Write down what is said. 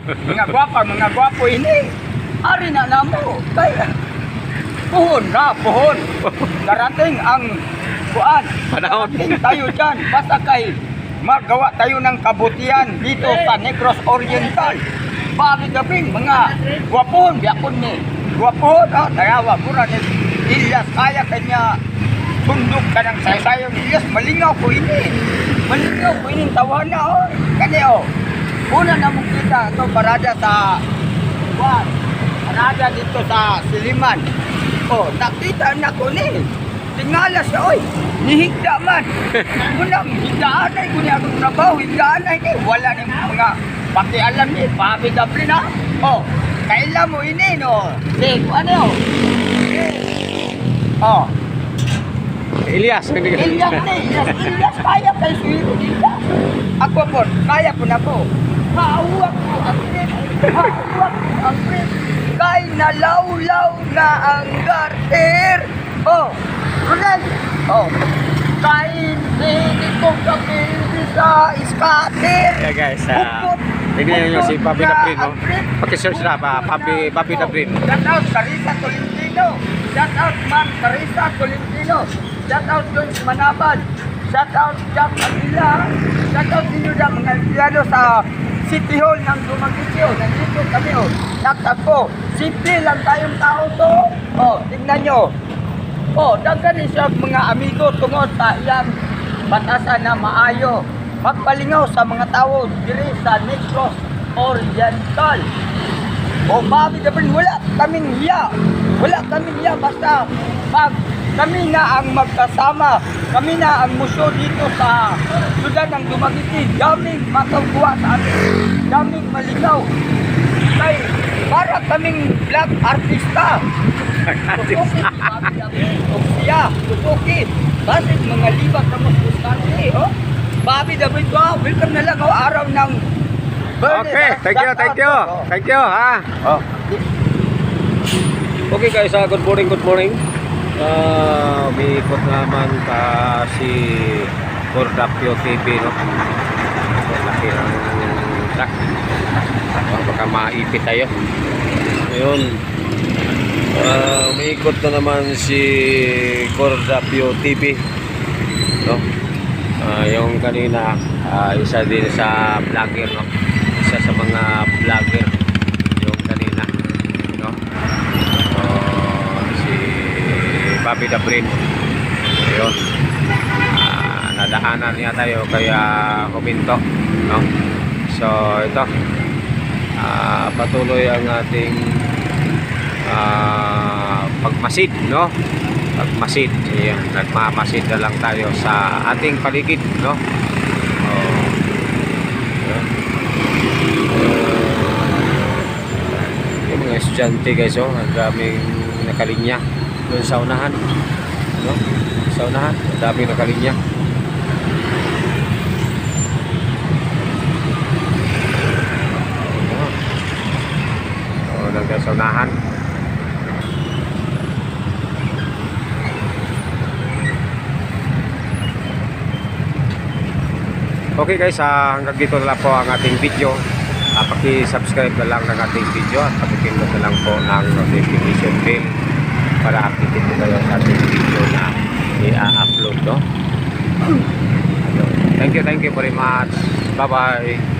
Mga gwapa, mga gwapo ini. Ari na namo. Kaya puhon na, puhon. Darating ang kuan. Panahon. Darating tayo dyan. Basta kay magawa tayo ng kabutihan dito sa Negros Oriental. Babi-gabing mga gwapon, biyakon ni. Gwapon, tayawa, mura ni Ilyas. Kaya kanya tundok ka ng saysayang Ilyas. Malingaw ko ini. Malingaw ko ini. Tawa na, Kani, una na mong kita ito parada sa kuan. Parada dito sa Siliman. Nakita na ko ni. Tingala siya, nihigda man. Unang higdaan ay kung akong trabaho, higdaan ay wala ni mga pakialam ni, pabi-dabli na. Kailan mo ini, no? Ano? Ilyas, hindi ka. Ilyas, kaya kay Suyo dito. Ako po, kaya po na po. Hawak ko ang trip, kay nalaw-law na ang garter. Ronald! Kain, hindi ko kapili sa scatter. Yeah guys, tignan nyo si Papi Dabrin, no? Paki-search na pa, Papi Dabrin. Shout out Carissa Tolentino. Shout out Ma'am Carissa Tolentino. Shout out Joyce Manaban. Shout out Jack Avila. Shout out ninyo na mga empleyado sa City Hall ng Dumaguete. Nandito kami, nakatagpo. Simple lang tayong tao to. Tignan nyo. Dagan ni siya mga amigo tungod sa iyang batasan na maayo. Magpalingaw sa mga tao diri sa Negros Oriental. Babi Dabrin, wala kaming hiya. Wala kaming hiya basta pag kami na ang magkasama. Kami na ang musyo dito sa syudad ng Dumaguete. Daming matagwa sa atin. Daming malingaw. Kay para kaming vlog artista. Tutuki. Basit mga libag na magpustante, Babi Dabrin ko, welcome na lang araw ng Okay, thank you, ha. Okay guys, good morning. May ikot naman si Cordapio TV, no? Laki ng truck. Baka maipit tayo. Ngayon, may ikot na naman si Cordapio TV, no? Yung kanina, isa din sa vlogger, no? Isa sa mga vlogger yung kanina, no? Si Papi Dabrin. Ayun, nadaanan niya tayo kaya huminto, no? So ito, patuloy ang ating pagmasid, no? Pagmasid, yan, nagmamasid na lang tayo sa ating paligid, no? Yung mga estudyante guys, ang daming nakalinya doon sa unahan, no? Sa unahan, ang daming nakalinya. Nandun sa unahan. Okay guys, hanggang dito na lang po ang ating video. Paki-subscribe na lang ng ating video at pakipindot na lang po ng notification bell para update po kayo sa ating video na i-upload, no? Thank you very much. Bye bye.